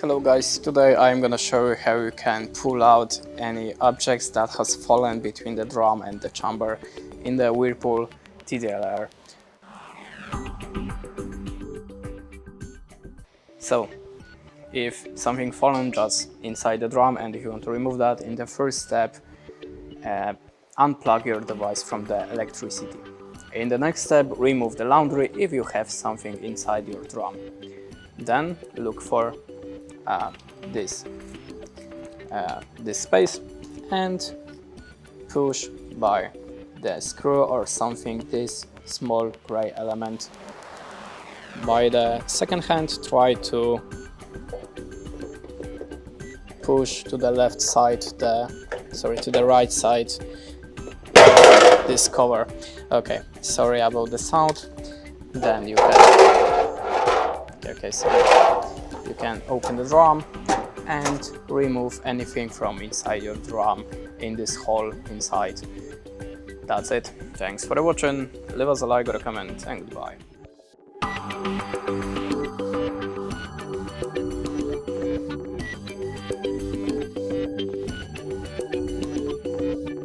Hello guys, today I'm gonna show you how you can pull out any objects that has fallen between the drum and the chamber in the Whirlpool TDLR. So, if something fallen just inside the drum and if you want to remove that, in the first step, unplug your device from the electricity. In the next step, remove the laundry if you have something inside your drum. Then look for this space and push by the screw or something this small gray element. By the second hand, try to push to the left side, to the right side, this cover. Okay, sorry about the sound. Then you can open the drum and remove anything from inside your drum in this hole inside. That's it. Thanks for watching. Leave us a like or a comment and goodbye.